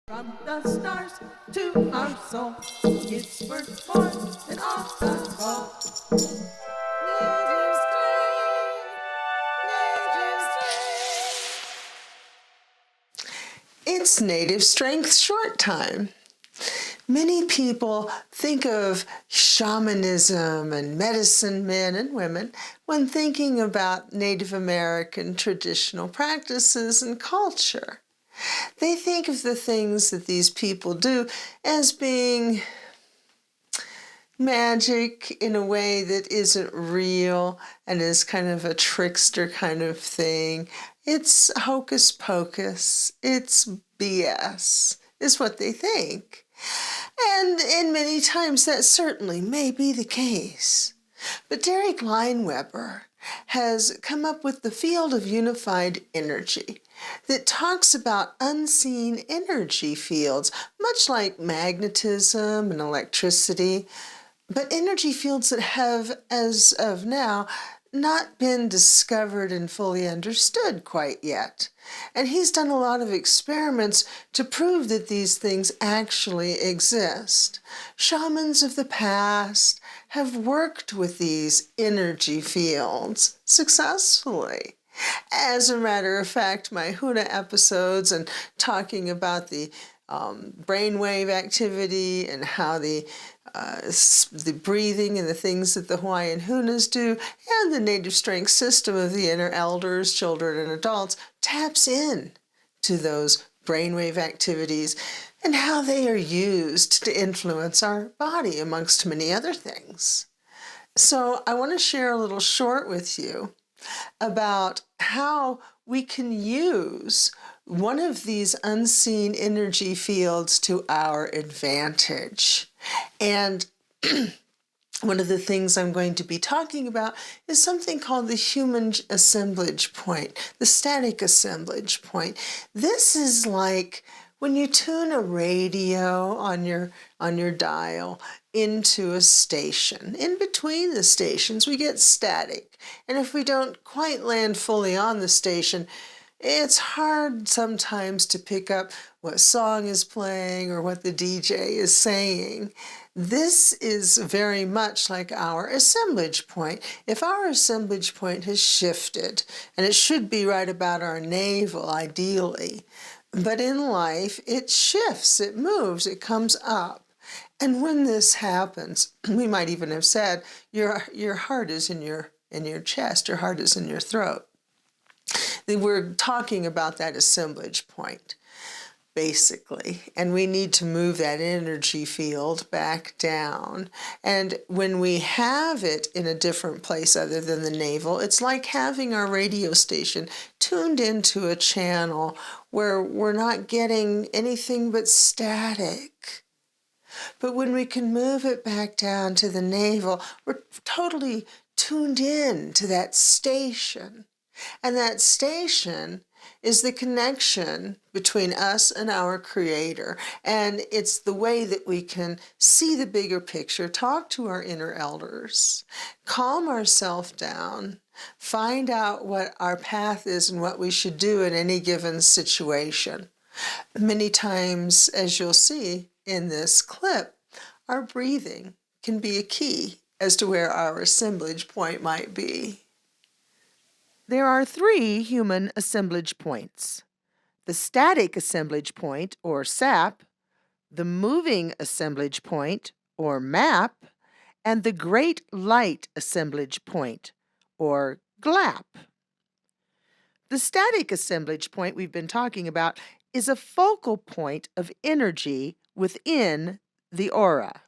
From the stars to our soul, it's worth more than all the gold. Native strength, native strength. It's Native Strength Short Time. Many people think of shamanism and medicine men and women when thinking about Native American traditional practices and culture. They think of the things that these people do as being magic in a way that isn't real and is kind of a trickster kind of thing. It's hocus pocus. It's BS, is what they think. And in many times that certainly may be the case. But Leinweber has come up with the field of unified energy that talks about unseen energy fields, much like magnetism and electricity, but energy fields that have, as of now, not been discovered and fully understood quite yet. And he's done a lot of experiments to prove that these things actually exist. Shamans of the past have worked with these energy fields successfully. As a matter of fact, my Huna episodes and talking about the brainwave activity and how the breathing and the things that the Hawaiian Hunas do and the native strength system of the inner elders, children, and adults taps in to those brainwave activities and how they are used to influence our body amongst many other things. So I want to share a little short with you about how we can use one of these unseen energy fields to our advantage. And one of the things I'm going to be talking about is something called the human assemblage point, the static assemblage point. This is like when you tune a radio on your dial into a station. In between the stations, we get static. And if we don't quite land fully on the station, it's hard sometimes to pick up what song is playing or what the DJ is saying. This is very much like our assemblage point. If our assemblage point has shifted, and it should be right about our navel ideally, but in life it shifts, it moves, it comes up. And when this happens, we might even have said, your heart is in your chest, your heart is in your throat. We're talking about that assemblage point, basically, and we need to move that energy field back down. And when we have it in a different place other than the navel, it's like having our radio station tuned into a channel where we're not getting anything but static. But when we can move it back down to the navel, we're totally tuned in to that station. And that station is the connection between us and our Creator. And it's the way that we can see the bigger picture, talk to our inner elders, calm ourselves down, find out what our path is and what we should do in any given situation. Many times, as you'll see in this clip, our breathing can be a key as to where our assemblage point might be. There are 3 human assemblage points: the static assemblage point, or SAP, the moving assemblage point, or MAP, and the great light assemblage point, or GLAP. The static assemblage point we've been talking about is a focal point of energy within the aura.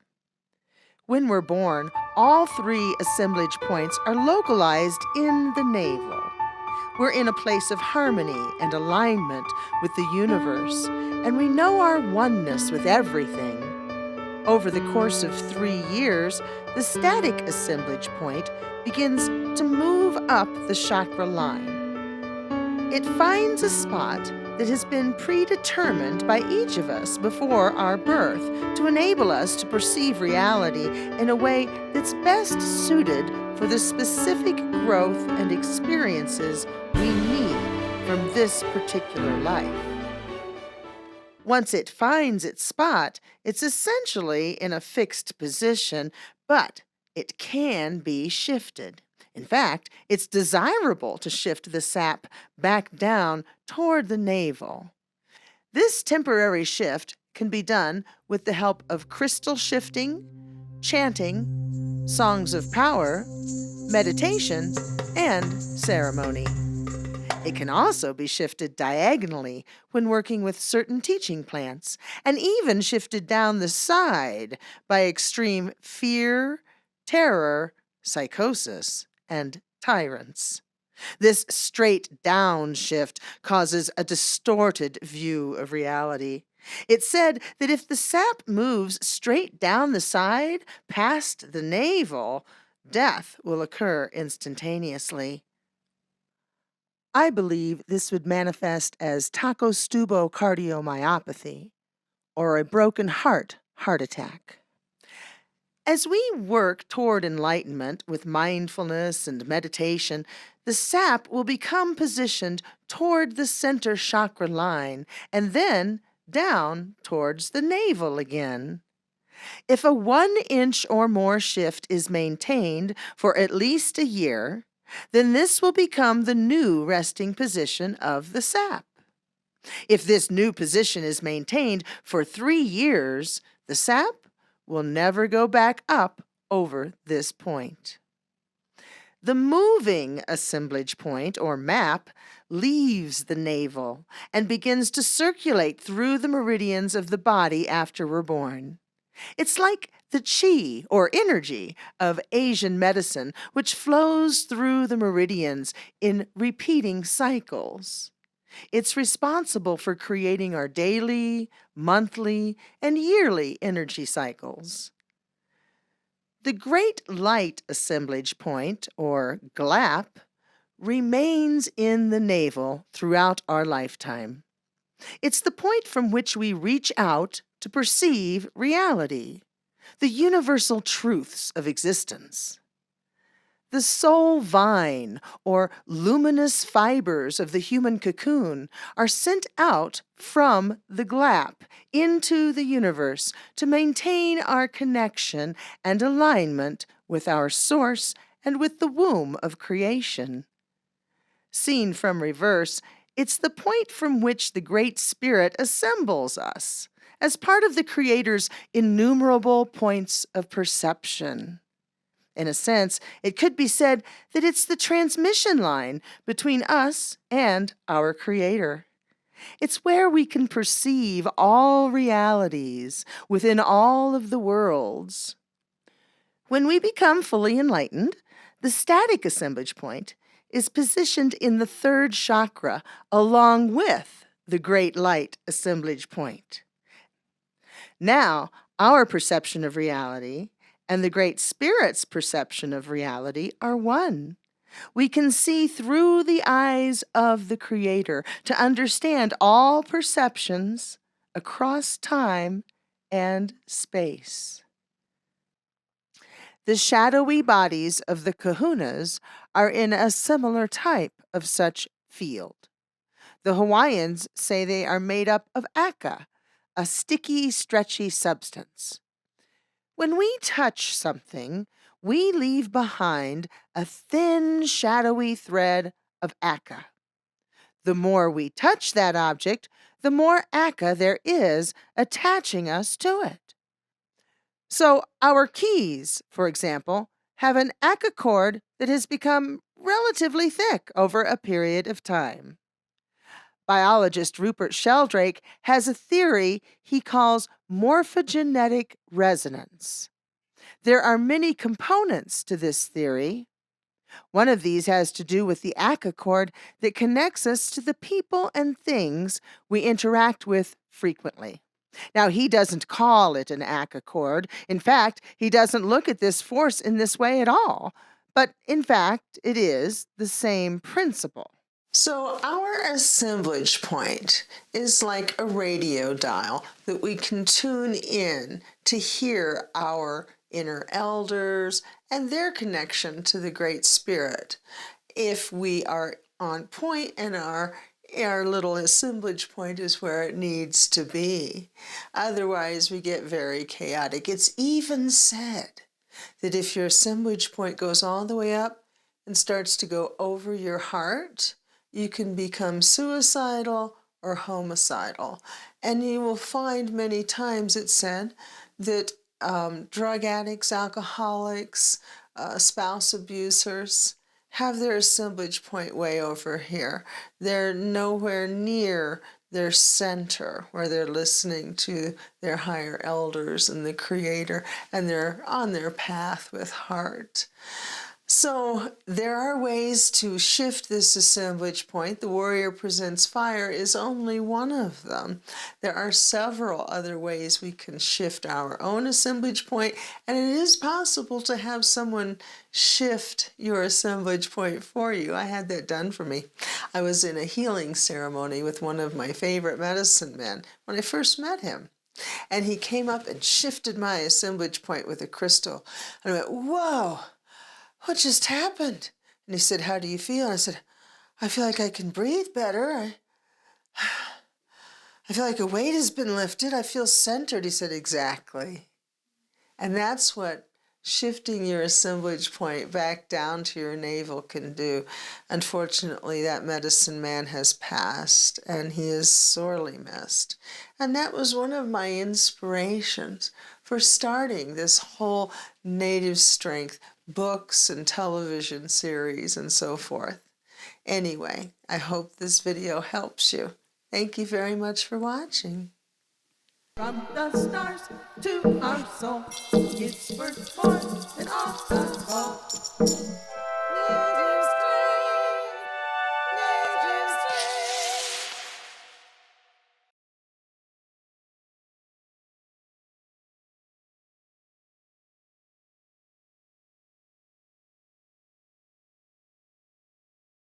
When we're born, all 3 assemblage points are localized in the navel. We're in a place of harmony and alignment with the universe, and we know our oneness with everything. Over the course of 3 years, the static assemblage point begins to move up the chakra line. It finds a spot that has been predetermined by each of us before our birth to enable us to perceive reality in a way that's best suited for the specific growth and experiences we need from this particular life. Once it finds its spot, it's essentially in a fixed position, but it can be shifted. In fact, it's desirable to shift the sap back down toward the navel. This temporary shift can be done with the help of crystal shifting, chanting, songs of power, meditation, and ceremony. It can also be shifted diagonally when working with certain teaching plants, and even shifted down the side by extreme fear, terror, psychosis, and tyrants. This straight down shift causes a distorted view of reality. It's said that if the sap moves straight down the side past the navel, death will occur instantaneously. I believe this would manifest as cardiomyopathy, or a broken heart attack. As we work toward enlightenment with mindfulness and meditation, the sap will become positioned toward the center chakra line and then down towards the navel again. If a 1 inch or more shift is maintained for at least a year, then this will become the new resting position of the sap. If this new position is maintained for 3 years, the sap will never go back up over this point. The moving assemblage point, or map, leaves the navel and begins to circulate through the meridians of the body after we're born. It's like the qi, or energy, of Asian medicine, which flows through the meridians in repeating cycles. It's responsible for creating our daily, monthly, and yearly energy cycles. The Great Light Assemblage Point, or GLAP, remains in the navel throughout our lifetime. It's the point from which we reach out to perceive reality, the universal truths of existence. The soul vine, or luminous fibers of the human cocoon, are sent out from the glap into the universe to maintain our connection and alignment with our source and with the womb of creation. Seen from reverse, it's the point from which the Great Spirit assembles us as part of the Creator's innumerable points of perception. In a sense, it could be said that it's the transmission line between us and our Creator. It's where we can perceive all realities within all of the worlds. When we become fully enlightened, the static assemblage point is positioned in the 3rd chakra along with the Great Light assemblage point. Now, our perception of reality and the Great Spirit's perception of reality are one. We can see through the eyes of the Creator to understand all perceptions across time and space. The shadowy bodies of the kahunas are in a similar type of such field. The Hawaiians say they are made up of aka, a sticky, stretchy substance. When we touch something, we leave behind a thin, shadowy thread of aka. The more we touch that object, the more aka there is attaching us to it. So our keys, for example, have an aka cord that has become relatively thick over a period of time. Biologist Rupert Sheldrake has a theory he calls morphogenetic resonance. There are many components to this theory. One of these has to do with the aka cord that connects us to the people and things we interact with frequently. Now, he doesn't call it an aka cord. In fact, he doesn't look at this force in this way at all. But in fact, it is the same principle. So our assemblage point is like a radio dial that we can tune in to hear our inner elders and their connection to the Great Spirit. If we are on point and are our little assemblage point is where it needs to be. Otherwise, we get very chaotic. It's even said that if your assemblage point goes all the way up and starts to go over your heart, you can become suicidal or homicidal. And you will find many times it's said that drug addicts, alcoholics, spouse abusers have their assemblage point way over here. They're nowhere near their center where they're listening to their higher elders and the Creator, and they're on their path with heart. So there are ways to shift this assemblage point. The Warrior Presents Fire is only one of them. There are several other ways we can shift our own assemblage point, and it is possible to have someone shift your assemblage point for you. I had that done for me. I was in a healing ceremony with one of my favorite medicine men when I first met him. And he came up and shifted my assemblage point with a crystal. And I went, whoa! What just happened? And he said, how do you feel? And I said, I feel like I can breathe better. I feel like a weight has been lifted. I feel centered. He said, exactly. And that's what shifting your assemblage point back down to your navel can do. Unfortunately, that medicine man has passed, and he is sorely missed. And that was one of my inspirations for starting this whole native strength books and television series and so forth. Anyway, I hope this video helps you. Thank you very much for watching. From the stars to our soul, it's worth more than all the gold.